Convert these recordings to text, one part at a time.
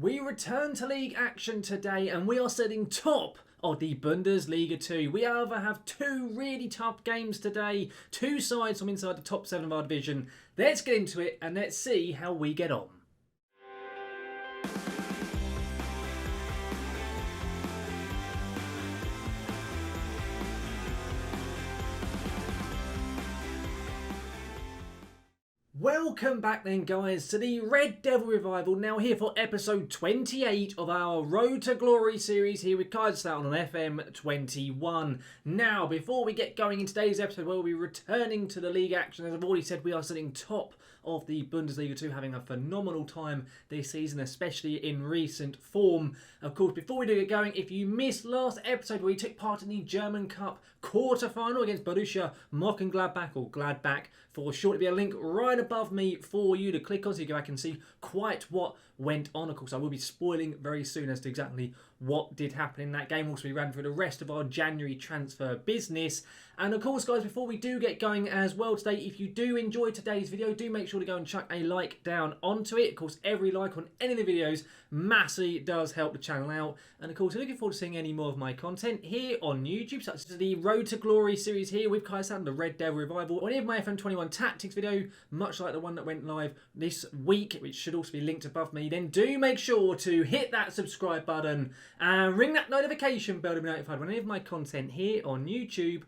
We return to league action today and we are sitting top of the Bundesliga 2. We either have two really tough games today, two sides from inside the top 7 of our division. Let's get into it and let's see how we get on. Welcome back then guys to the Red Devil Revival, now here for episode 28 of our Road to Glory series here with Kaiserslautern on FM21. Now before we get going in today's episode, we'll be returning to the league action. As I've already said, we are sitting top of the Bundesliga 2, having a phenomenal time this season, especially in recent form. Of course, before we do get going, if you missed last episode where we took part in the German Cup quarter-final against Borussia Mönchengladbach, or Gladbach for short, there'll be a link right above me for you to click on so you go back and see quite what went on. Of course, I will be spoiling very soon as to exactly what did happen in that game. Also, we ran through the rest of our January transfer business. And of course, guys, before we do get going as well today, if you do enjoy today's video, do make sure to go and chuck a like down onto it. Of course, every like on any of the videos massively does help the channel out. And of course, I'm looking forward to seeing any more of my content here on YouTube, such as the Road to Glory series here with Kaiserslautern, the Red Devil Revival, or any of my FM21 Tactics video, much like the one that went live this week, which should also be linked above me. Then do make sure to hit that subscribe button and ring that notification bell to be notified when any of my content here on YouTube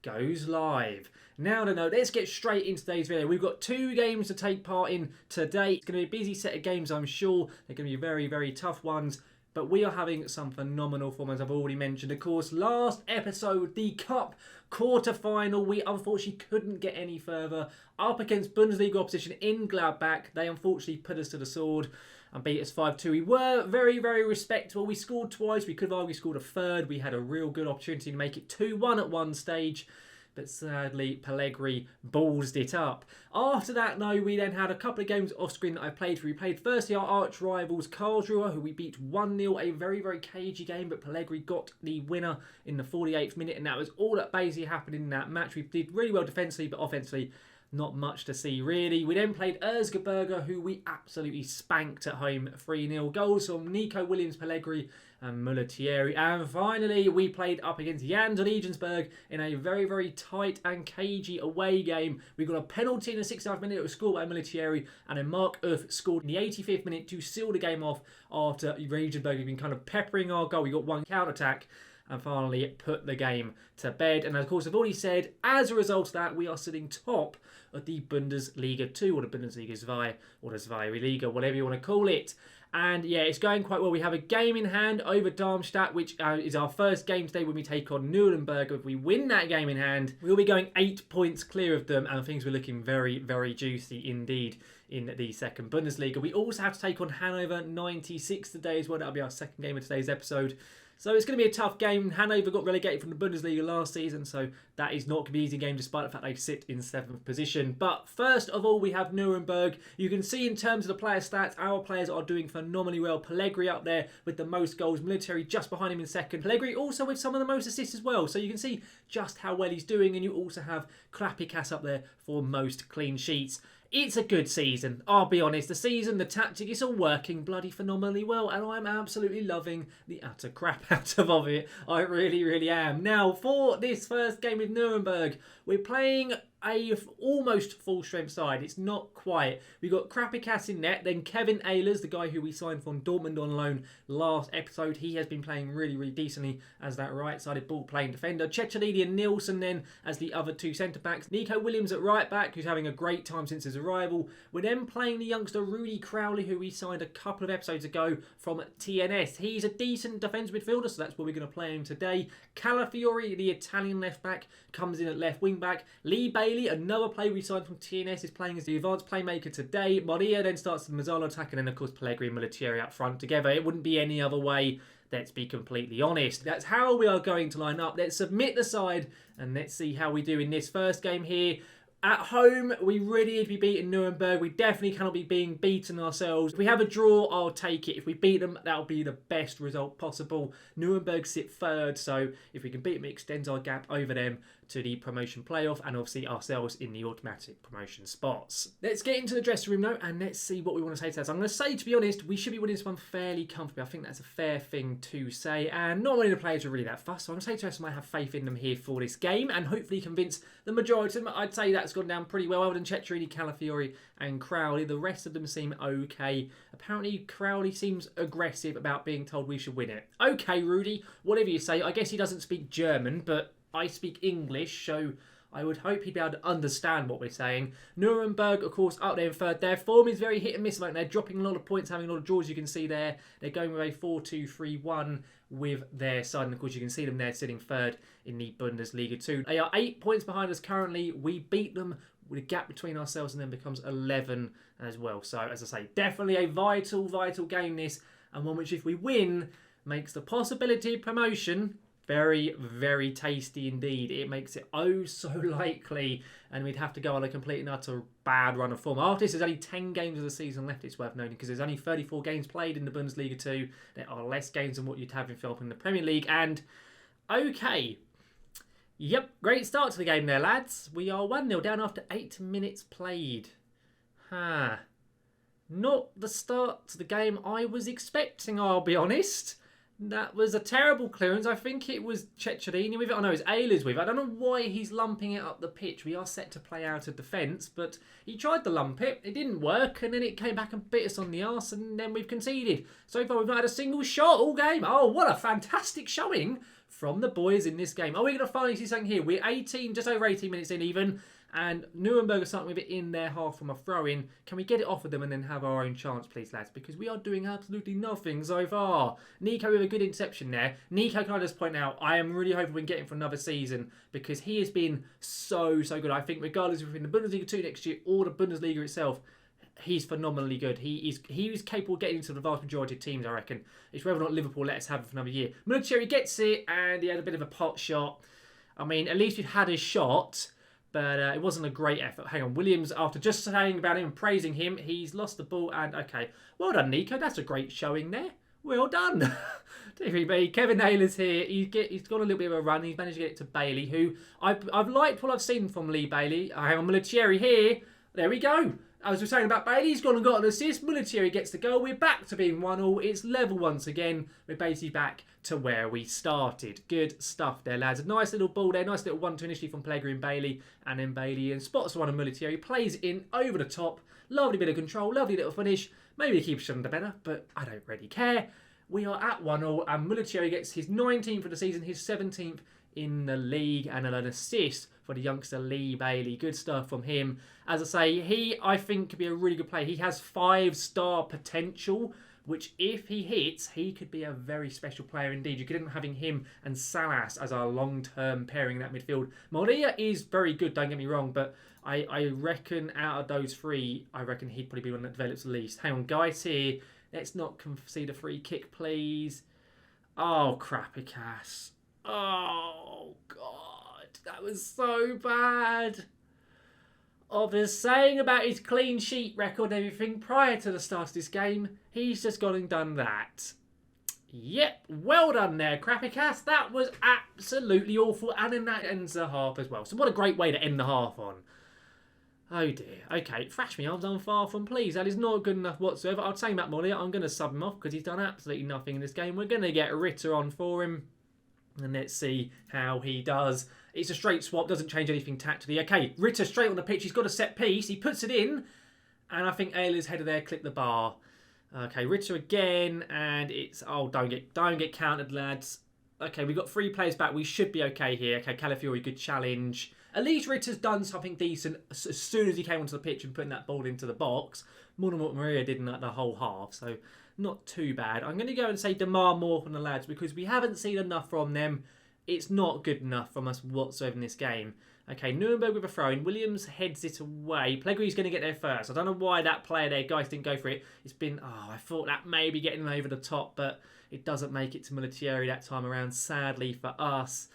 goes live. Now to know, let's get straight into today's video. We've got two games to take part in today. It's going to be a busy set of games, I'm sure. They're going to be very, very tough ones. But we are having some phenomenal form, as I've already mentioned. Of course, last episode, the Cup quarter-final, we unfortunately couldn't get any further. Up against Bundesliga opposition in Gladbach, they unfortunately put us to the sword and beat us 5-2. We were very, very respectable. We scored twice. We could have argued scored a third. We had a real good opportunity to make it 2-1 at one stage. But sadly, Pellegrini ballsed it up. After that, though, we then had a couple of games off screen that I played for. We played firstly our arch rivals, Karlsruhe, who we beat 1-0. A very, very cagey game, but Pellegrini got the winner in the 48th minute. And that was all that basically happened in that match. We did really well defensively, but offensively, not much to see, really. We then played Erzgebirge, who we absolutely spanked at home 3-0. Goals from Nico Williams, Pellegrini and Muller-Thierry. And finally, we played up against Jan Regensburg in a very, very tight and cagey away game. We got a penalty in the 69th minute. It was scored by Muller-Thierry, and then Mark Uth scored in the 85th minute to seal the game off after Regensburg had been kind of peppering our goal. We got one counter-attack and finally put the game to bed. And of course, I've already said, as a result of that, we are sitting top of the Bundesliga 2, or the Bundesliga 2, or the Zweite Liga, whatever you want to call it. And yeah, it's going quite well. We have a game in hand over Darmstadt, which is our first game today when we take on Nurnberg. If we win that game in hand, we'll be going 8 points clear of them, and things were looking very, very juicy indeed in the second Bundesliga. We also have to take on Hannover 96 today as well. That'll be our second game of today's episode. So it's going to be a tough game. Hannover got relegated from the Bundesliga last season, so that is not going to be an easy game despite the fact they sit in 7th position. But first of all, we have Nuremberg. You can see in terms of the player stats, our players are doing phenomenally well. Pellegrini up there with the most goals, Military just behind him in second. Pellegrini also with some of the most assists as well, so you can see just how well he's doing. And you also have Klapikas up there for most clean sheets. It's a good season, I'll be honest. The season, the tactic, it's all working bloody phenomenally well, and I'm absolutely loving the utter crap out of it. I really, really am. Now, for this first game with Nuremberg, we're playing a almost full strength side. It's not quite. We've got Krapikas in net, then Kevin Ehlers, the guy who we signed from Dortmund on loan last episode. He has been playing really, really decently as that right-sided ball-playing defender. Cecchini and Nielsen then as the other two centre-backs. Nico Williams at right-back, who's having a great time since his arrival. We're then playing the youngster Rudy Crowley, who we signed a couple of episodes ago from TNS. He's a decent defensive midfielder, so that's where we're going to play him today. Calafiori, the Italian left-back, comes in at left wing-back. Lee Bailey, another player we signed from TNS, is playing as the advanced playmaker today. Maria then starts the Mazzala attack, and then of course Pellegrini and Muller-Thierry up front together. It wouldn't be any other way, let's be completely honest. That's how we are going to line up. Let's submit the side and let's see how we do in this first game here. At home, we really need to be beating Nuremberg. We definitely cannot be being beaten ourselves. If we have a draw, I'll take it. If we beat them, that'll be the best result possible. Nuremberg sit third, so if we can beat them, it extends our gap over them to the promotion playoff, and obviously ourselves in the automatic promotion spots. Let's get into the dressing room now, and let's see what we want to say to that. So I'm going to say, to be honest, we should be winning this one fairly comfortably. I think that's a fair thing to say, and not many of the players are really that fussed, so I'm going to say to us, I have faith in them here for this game, and hopefully convince the majority of them. I'd say that's gone down pretty well, other than Ceccherini, Calafiori and Crowley. The rest of them seem okay. Apparently Crowley seems aggressive about being told we should win it. Okay, Rudy, whatever you say. I guess he doesn't speak German, but I speak English, so I would hope he'd be able to understand what we're saying. Nurnberg, of course, up there in third. Their form is very hit and miss. They're dropping a lot of points, having a lot of draws, you can see there. They're going with a 4-2-3-1 with their side. And, of course, you can see them there sitting third in the Bundesliga too. They are 8 points behind us currently. We beat them with a gap between ourselves and then becomes 11 as well. So, as I say, definitely a vital, vital game this. And one which, if we win, makes the possibility of promotion very, very tasty indeed. It makes it oh so likely, and we'd have to go on a complete and utter bad run of form. After this, there's only 10 games of the season left, it's worth noting, because there's only 34 games played in the Bundesliga 2. There are less games than what you'd have if you're up in the Premier League, and okay. Yep, great start to the game there, lads. We are 1-0 down after 8 minutes played. Not the start to the game I was expecting, I'll be honest. That was a terrible clearance. I think it was Ceccherini with it. I know it's Ehlers with it. I don't know why he's lumping it up the pitch. We are set to play out of defence, but he tried to lump it. It didn't work, and then it came back and bit us on the arse, and then we've conceded. So far, we've not had a single shot all game. Oh, what a fantastic showing from the boys in this game. Are we going to finally see something here? We're 18, just over 18 minutes in even, and Nuremberg are starting with it in their half from a throw-in. Can we get it off of them and then have our own chance, please, lads? Because we are doing absolutely nothing so far. Nico with a good interception there. Nico, can I just point out, I am really hoping we can get him for another season, because he has been so, so good. I think regardless if we're in the Bundesliga 2 next year or the Bundesliga itself, he's phenomenally good. He is capable of getting into the vast majority of teams, I reckon. It's whether or not Liverpool let us have him for another year. Munacheri gets it, and he had a bit of a pot shot. I mean, at least we've had his shot, but it wasn't a great effort. Hang on, Williams, after just saying about him and praising him, he's lost the ball, and okay. Well done, Nico. That's a great showing there. Well done. TVB, Kevin Naylor's here. He's got a little bit of a run. He's managed to get it to Bailey, who I've liked what I've seen from Lee Bailey. Hang on, Munacheri here. There we go. As we were saying about Bailey, he's gone and got an assist. Munacheri gets the goal. We're back to being 1-1. It's level once again. We're basically back to where we started. Good stuff there, lads. A nice little ball there. Nice little 1-2 initially from Pellegrini and Bailey. And then Bailey and spots one of Munacheri. Plays in over the top. Lovely bit of control. Lovely little finish. Maybe the keeper should have done better, but I don't really care. We are at 1-0, and Munacheri gets his 19th of the season, his 17th in the league, and an assist for the youngster Lee Bailey. Good stuff from him. As I say, I think could be a really good player. He has 5-star potential, which if he hits, he could be a very special player indeed. You could end up having him and Salas as our long-term pairing in that midfield. Moria is very good, don't get me wrong, but I reckon out of those three, I reckon he'd probably be one that develops the least. Hang on, guys here. Let's not concede a free kick, please. Oh, crappy Cass. Oh, God. That was so bad. Of the saying about his clean sheet record and everything prior to the start of this game, he's just gone and done that. Yep, well done there, Crappy Cass. That was absolutely awful. And then that ends the half as well. So what a great way to end the half on. Oh dear. Okay, thrash me arms on far from please. That is not good enough whatsoever. I'll say Matt Mollier. I'm going to sub him off because he's done absolutely nothing in this game. We're going to get Ritter on for him. And let's see how he does. It's a straight swap. Doesn't change anything tactically. Okay, Ritter straight on the pitch. He's got a set piece. He puts it in. And I think Ayler's header there clipped the bar. Okay, Ritter again. And it's... Oh, don't get countered, lads. Okay, we've got 3 players back. We should be okay here. Okay, Calafiori, good challenge. At least Ritter's done something decent as soon as he came onto the pitch and putting that ball into the box. More than what Maria did in the whole half, so not too bad. I'm going to go and say demand more from the lads because we haven't seen enough from them. It's not good enough from us whatsoever in this game. Okay, Nuremberg with a throw-in. Williams heads it away. Pellegrini's going to get there first. I don't know why that player there, guys, didn't go for it. It's been... Oh, I thought that may be getting over the top, but it doesn't make it to Munacheri that time around, sadly for us.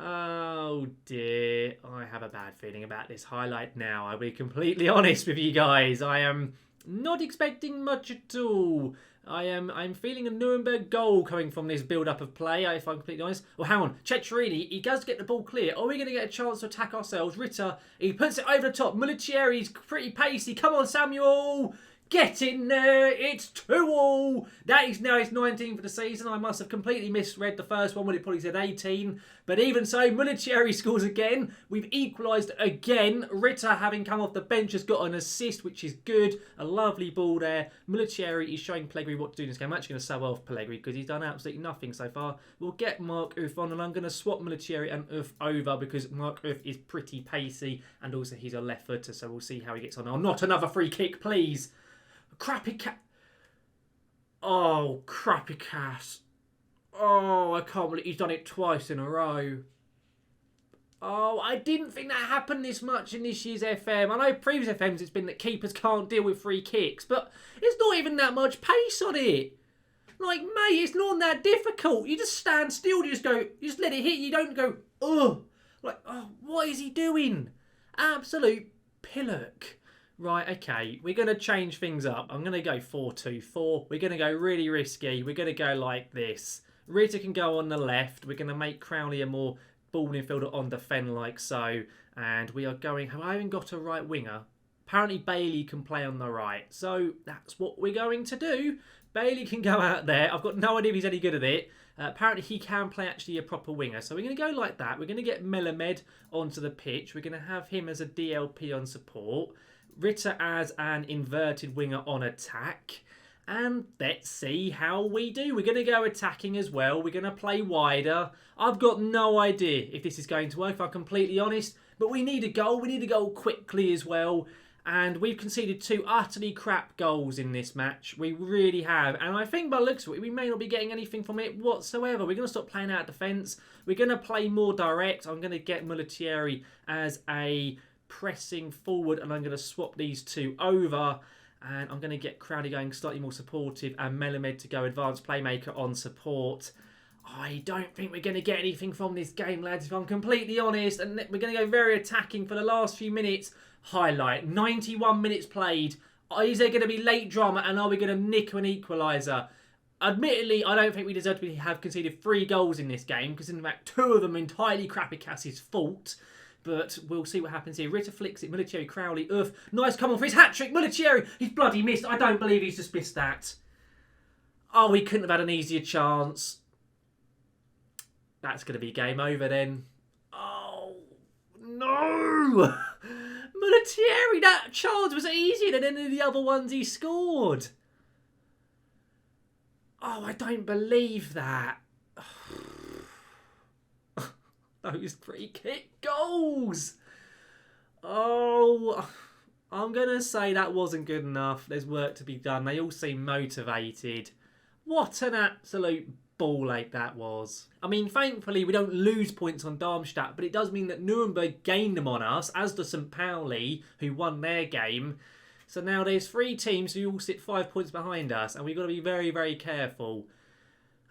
Oh dear, I have a bad feeling about this highlight now. I'll be completely honest with you guys. I am not expecting much at all. I'm feeling a Nurnberg goal coming from this build-up of play, if I'm completely honest. Oh, hang on. Ceccherini, he does get the ball clear. Are we going to get a chance to attack ourselves? Ritter, he puts it over the top. Mulichieri's pretty pacey. Come on, Samuel. Get in there. It's 2-2. That is now his 19th for the season. I must have completely misread the first one when it probably said 18. But even so, Mulichieri scores again. We've equalised again. Ritter, having come off the bench, has got an assist, which is good. A lovely ball there. Mulichieri is showing Pellegrini what to do in this game. I'm actually going to sub off Pellegrini because he's done absolutely nothing so far. We'll get Mark Uff on, and I'm going to swap Mulichieri and Uff over because Mark Uff is pretty pacey, and also he's a left footer, so we'll see how he gets on. Oh, not another free kick, please. Crappy cat. Oh, crappy cat. Oh, I can't believe he's done it twice in a row. Oh, I didn't think that happened this much in this year's FM. I know previous FMs it's been that keepers can't deal with free kicks, but it's not even that much pace on it. Like, mate, it's not that difficult. You just stand still, you just let it hit. You don't go, ugh. Like, oh, what is he doing? Absolute pillock. Right, okay, we're going to change things up. I'm going to go 4-2-4. We're going to go really risky. We're going to go like this. Ritter can go on the left. We're going to make Crowley a more ball midfielder on defend like so. And we are going... I haven't got a right winger. Apparently Bailey can play on the right. So that's what we're going to do. Bailey can go out there. I've got no idea if he's any good at it. Apparently he can play actually a proper winger. So we're going to go like that. We're going to get Melamed onto the pitch. We're going to have him as a DLP on support. Ritter as an inverted winger on attack. And let's see how we do. We're going to go attacking as well. We're going to play wider. I've got no idea if this is going to work, if I'm completely honest. But we need a goal. We need a goal quickly as well. And we've conceded 2 utterly crap goals in this match. We really have. And I think by the looks of it, we may not be getting anything from it whatsoever. We're going to stop playing out defence. We're going to play more direct. I'm going to get Mulichieri as a... pressing forward, and I'm going to swap these 2 over, and I'm going to get Crowley going slightly more supportive and Melamed to go advanced playmaker on support. I don't think we're going to get anything from this game, lads, if I'm completely honest, and we're going to go very attacking for the last few minutes. Highlight, 91 minutes played. Is there going to be late drama, and are we going to nick an equaliser? Admittedly, I don't think we deserve to have conceded 3 goals in this game, because in fact 2 of them entirely Crappy Cass's fault. But we'll see what happens here. Ritter flicks it. Mulichieri, Crowley, Uff. Nice come on for his hat-trick. Mulichieri, he's bloody missed. I don't believe he's just missed that. Oh, he couldn't have had an easier chance. That's going to be game over then. Oh, no. Mulichieri, that chance was easier than any of the other ones he scored. Oh, I don't believe that. Those free kick goals. Oh, I'm going to say that wasn't good enough. There's work to be done. They all seem motivated. What an absolute ball ache that was. I mean, thankfully, we don't lose points on Darmstadt, but it does mean that Nuremberg gained them on us, as does St. Pauli, who won their game. So now there's 3 teams who all sit 5 points behind us, and we've got to be very, very careful.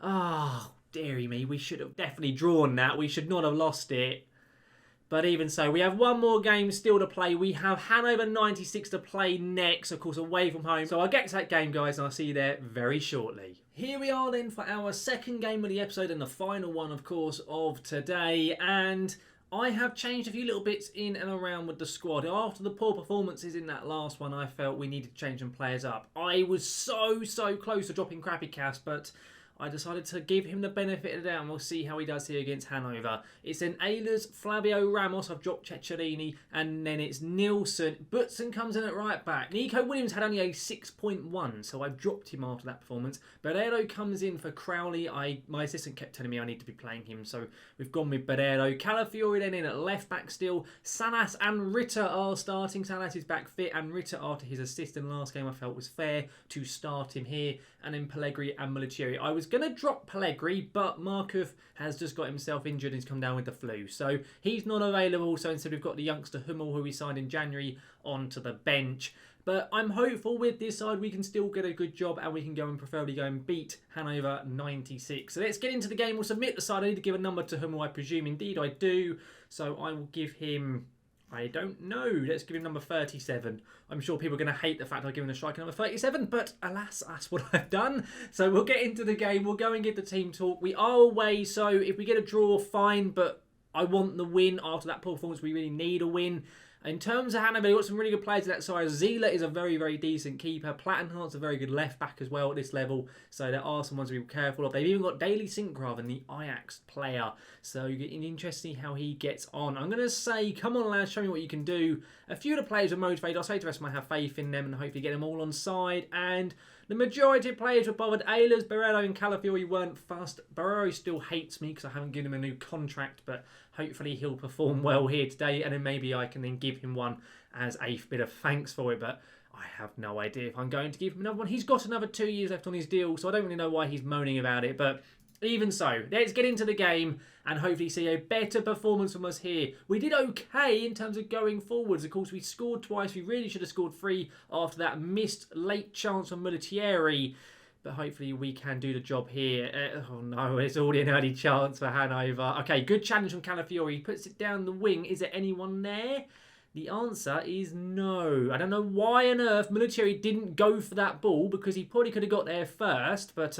Oh, dearie me, we should have definitely drawn that. We should not have lost it. But even so, we have one more game still to play. We have Hannover 96 to play next, of course, away from home. So I'll get to that game, guys, and I'll see you there very shortly. Here we are then for our second game of the episode and the final one, of course, of today. And I have changed a few little bits in and around with the squad. After the poor performances in that last one, I felt we needed to change some players up. I was so close to dropping Crappy Cass, but I decided to give him the benefit of the doubt, and we'll see how he does here against Hannover. It's then Ehlers, Flavio Ramos, I've dropped Ceccherini, and then it's Nilsson. Butson comes in at right back. Nico Williams had only a 6.1, so I've dropped him after that performance. Barreiro comes in for Crowley. My assistant kept telling me I need to be playing him, so we've gone with Barreiro. Calafiori then in at left back still. Salas and Ritter are starting. Salas is back fit, and Ritter, after his assist in the last game, I felt was fair to start him here. And then Pellegrini and Mulichieri. I was going to drop Pellegrini, but Markov has just got himself injured and he's come down with the flu. So he's not available. So instead we've got the youngster Hummel, who we signed in January, onto the bench. But I'm hopeful with this side we can still get a good job and we can go and preferably go and beat Hannover 96. So let's get into the game. We'll submit the side. I need to give a number to Hummel, I presume. Indeed I do. So I will give him I don't know. Let's give him number 37. I'm sure people are going to hate the fact I've given a striker number 37, but alas, that's what I've done. So we'll get into the game. We'll go and give the team talk. We are away, so if we get a draw, fine, but I want the win. After that poor performance, we really need a win. In terms of Hannover, they've got some really good players in that side. Zila is a very, very decent keeper. Plattenhart's a very good left-back as well at this level. So there are some ones to be careful of. They've even got Daily Sinkgraven, the Ajax player. So you get interesting how he gets on. I'm going to say, come on lads, show me what you can do. A few of the players are motivated. I'll say to the rest of them I have faith in them and hopefully get them all on side. And the majority of players were bothered. Ehlers, Barreiro and Calafiori weren't fussed. Barreiro still hates me because I haven't given him a new contract, but hopefully he'll perform well here today, and then maybe I can then give him one as a bit of thanks for it, but I have no idea if I'm going to give him another one. He's got another 2 years left on his deal, so I don't really know why he's moaning about it, but even so, let's get into the game and hopefully see a better performance from us here. We did okay in terms of going forwards. Of course, we scored twice. We really should have scored 3 after that missed late chance from Mulletieri. But hopefully we can do the job here. Oh no, it's already an early chance for Hannover. Okay, good challenge from Calafiori. He puts it down the wing. Is there anyone there? The answer is no. I don't know why on earth Mulletieri didn't go for that ball, because he probably could have got there first. But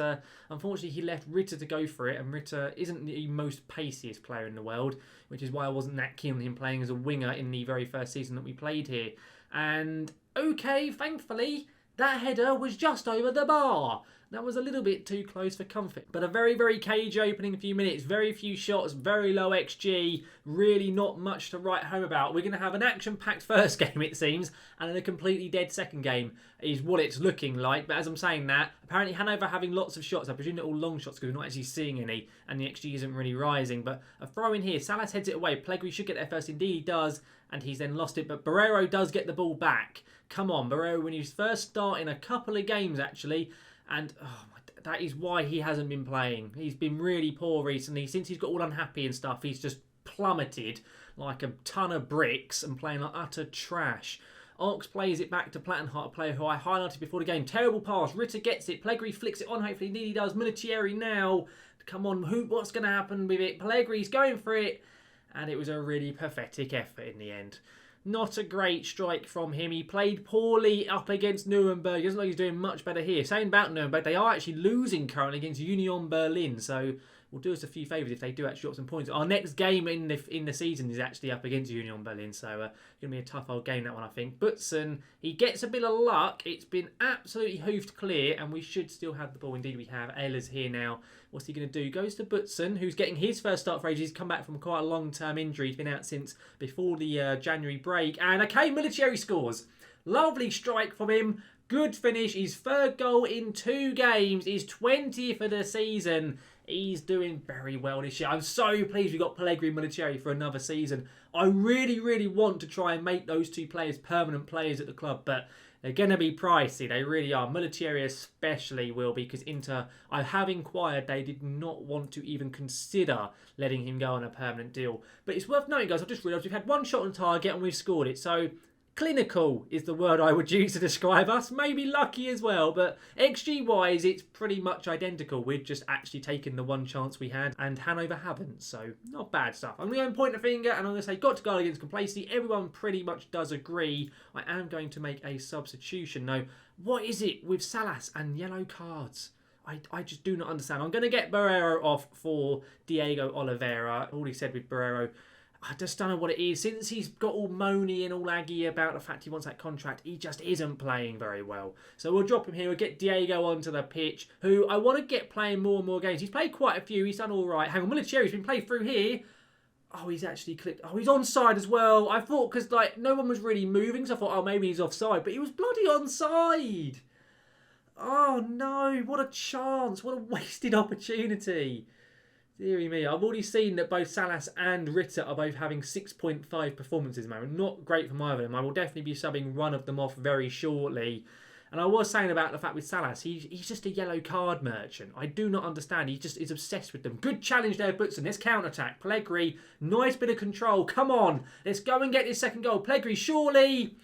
unfortunately he left Ritter to go for it. And Ritter isn't the most paciest player in the world, which is why I wasn't that keen on him playing as a winger in the very first season that we played here. And okay, thankfully, that header was just over the bar. That was a little bit too close for comfort. But a very, very cagey opening few minutes. Very few shots, very low XG. Really not much to write home about. We're going to have an action-packed first game, it seems, and then a completely dead second game is what it's looking like. But as I'm saying that, apparently Hannover having lots of shots. I presume they're all long shots because we're not actually seeing any, and the XG isn't really rising. But a throw in here. Salas heads it away. Pellegrini should get there first. Indeed he does, and he's then lost it. But Barreiro does get the ball back. Come on, Barreiro, when he was first starting a couple of games, actually. And that is why he hasn't been playing. He's been really poor recently. Since he's got all unhappy and stuff, he's just plummeted like a ton of bricks and playing like utter trash. Ox plays it back to Plattenhardt, a player who I highlighted before the game. Terrible pass. Ritter gets it. Pellegrini flicks it on. Hopefully Neely does. Mulletieri now. Come on, what's going to happen with it? Pellegrini's going for it. And it was a really pathetic effort in the end. Not a great strike from him. He played poorly up against Nurnberg. It doesn't look like he's doing much better here. Saying about Nurnberg, they are actually losing currently against Union Berlin. So will do us a few favours if they do actually drop some points. Our next game in the season is actually up against Union Berlin. So going to be a tough old game, that one, I think. Butson, he gets a bit of luck. It's been absolutely hoofed clear, and we should still have the ball. Indeed, we have. Ehlers here now. What's he going to do? Goes to Butson, who's getting his first start for ages. He's come back from quite a long-term injury. He's been out since before the January break. And okay, Mulletieri scores. Lovely strike from him. Good finish. His third goal in 2 games. His 20th of the season. He's doing very well this year. I'm so pleased we got Pellegrini and Mulletieri for another season. I really, really want to try and make those 2 players permanent players at the club, but they're going to be pricey. They really are. Mulletieri especially will be, because Inter, I have inquired, they did not want to even consider letting him go on a permanent deal. But it's worth noting, guys, I've just realised we've had 1 shot on target and we've scored it. So clinical is the word I would use to describe us. Maybe lucky as well, but XG-wise, it's pretty much identical. We've just actually taken the 1 chance we had, and Hannover haven't, so not bad stuff. I'm going to point the finger, and I'm going to say, got to guard against complacency. Everyone pretty much does agree. I am going to make a substitution. Now, what is it with Salas and yellow cards? I just do not understand. I'm going to get Barreiro off for Diego Oliveira. I already said with Barreiro, I just don't know what it is. Since he's got all moany and all aggy about the fact he wants that contract, he just isn't playing very well. So we'll drop him here. We'll get Diego onto the pitch, who I want to get playing more and more games. He's played quite a few. He's done all right. Hang on, Mulletieri's been played through here. Oh, he's actually clicked. Oh, he's onside as well. I thought, because like no one was really moving, so I thought, oh, maybe he's offside. But he was bloody onside. Oh, no. What a chance. What a wasted opportunity. Deary me, I've already seen that both Salas and Ritter are both having 6.5 performances, man. Not great for either of them. I will definitely be subbing one of them off very shortly. And I was saying about the fact with Salas, he's just a yellow card merchant. I do not understand. He just is obsessed with them. Good challenge there, Butson. Let's counter-attack. Pellegrini, nice bit of control. Come on. Let's go and get this second goal. Pellegrini, surely.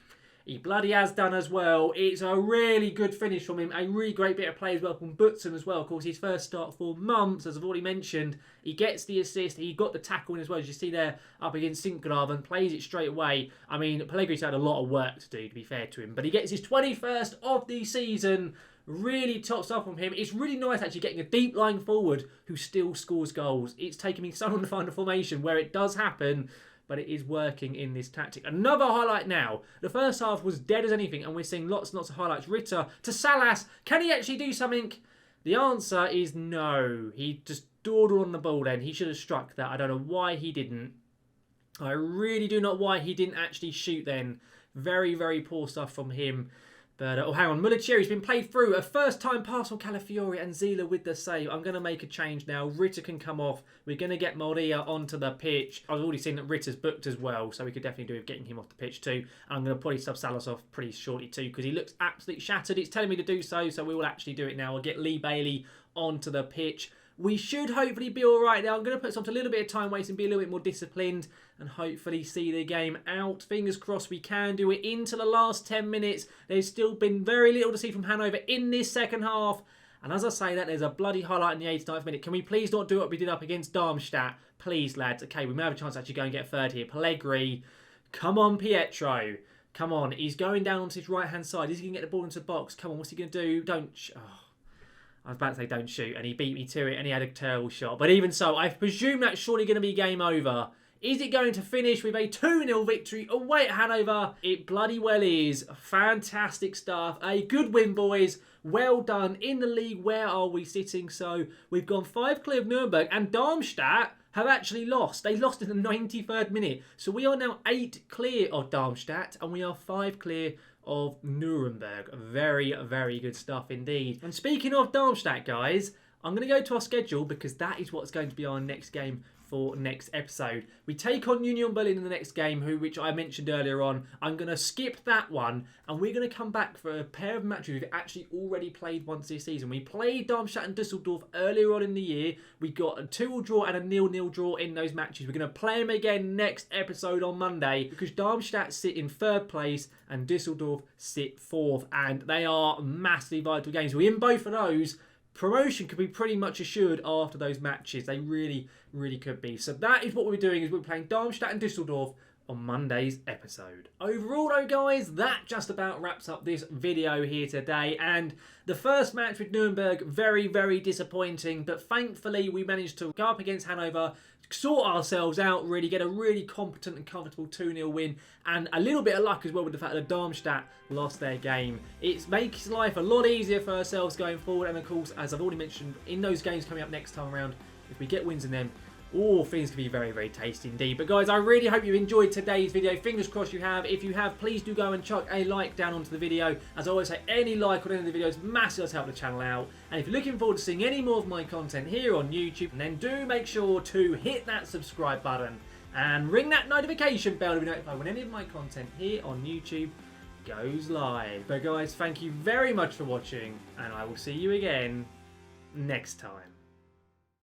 He bloody has done as well. It's a really good finish from him. A really great bit of play as well from Butson as well. Of course, his first start for months, as I've already mentioned. He gets the assist. He got the tackle in as well, as you see there up against Sinkgraven. Plays it straight away. I mean, Pellegrini's had a lot of work to do, to be fair to him. But he gets his 21st of the season. Really tops up from him. It's really nice actually getting a deep lying forward who still scores goals. It's taken me so long to find a formation where it does happen, but it is working in this tactic. Another highlight now. The first half was dead as anything, and we're seeing lots and lots of highlights. Ritter to Salas. Can he actually do something? The answer is no. He just dawdled on the ball then. He should have struck that. I don't know why he didn't. I really do not know why he didn't actually shoot then. Very, very poor stuff from him. But, oh, hang on. Mulicheri's been played through. A first-time pass from Calafiori and Zila with the save. I'm going to make a change now. Ritter can come off. We're going to get Moria onto the pitch. I've already seen that Ritter's booked as well, so we could definitely do with getting him off the pitch too. And I'm going to probably sub Salas off pretty shortly too, because he looks absolutely shattered. It's telling me to do so, so we will actually do it now. I'll get Lee Bailey onto the pitch. We should hopefully be all right now. I'm going to put some to a little bit of time wasting, be a little bit more disciplined, and hopefully see the game out. Fingers crossed we can do it into the last 10 minutes. There's still been very little to see from Hannover in this second half. And as I say that, there's a bloody highlight in the 89th minute. Can we please not do what we did up against Darmstadt? Please, lads. Okay, we may have a chance to actually go and get third here. Pellegrini. Come on, Pietro. Come on. He's going down onto his right-hand side. Is he going to get the ball into the box? Come on, what's he going to do? Don't... Oh. I was about to say don't shoot, and he beat me to it, and he had a terrible shot. But even so, I presume that's surely going to be game over. Is it going to finish with a 2-0 victory away at Hannover? It bloody well is. Fantastic stuff. A good win, boys. Well done. In the league, where are we sitting? So we've gone 5 clear of Nurnberg, and Darmstadt have actually lost. They lost in the 93rd minute. So we are now 8 clear of Darmstadt, and we are 5 clear of Nuremberg. Very, very good stuff indeed. And speaking of Darmstadt, guys, I'm going to go to our schedule because that is what's going to be our next game for next episode. We take on Union Berlin in the next game, which I mentioned earlier on. I'm going to skip that one, and we're going to come back for a pair of matches we've actually already played once this season. We played Darmstadt and Düsseldorf earlier on in the year. We got a 2-2 draw and a 0-0 draw in those matches. We're going to play them again next episode on Monday because Darmstadt sit in 3rd place and Düsseldorf sit 4th, and they are massively vital games. We're in both of those. Promotion could be pretty much assured after those matches. They really, really could be. So that is what we're doing, is we're playing Darmstadt and Düsseldorf on Monday's episode. Overall though, guys, that just about wraps up this video here today. And the first match with Nuremberg, very, very disappointing. But thankfully, we managed to go up against Hannover, sort ourselves out, really get a really competent and comfortable 2-0 win, and a little bit of luck as well with the fact that Darmstadt lost their game. It makes life a lot easier for ourselves going forward, and of course, as I've already mentioned, in those games coming up next time around, if we get wins in them, oh, things can be very, very tasty indeed. But guys, I really hope you enjoyed today's video. Fingers crossed you have. If you have, please do go and chuck a like down onto the video. As I always say, any like on any of the videos massively does help the channel out. And if you're looking forward to seeing any more of my content here on YouTube, then do make sure to hit that subscribe button and ring that notification bell to be notified when any of my content here on YouTube goes live. But guys, thank you very much for watching, and I will see you again next time.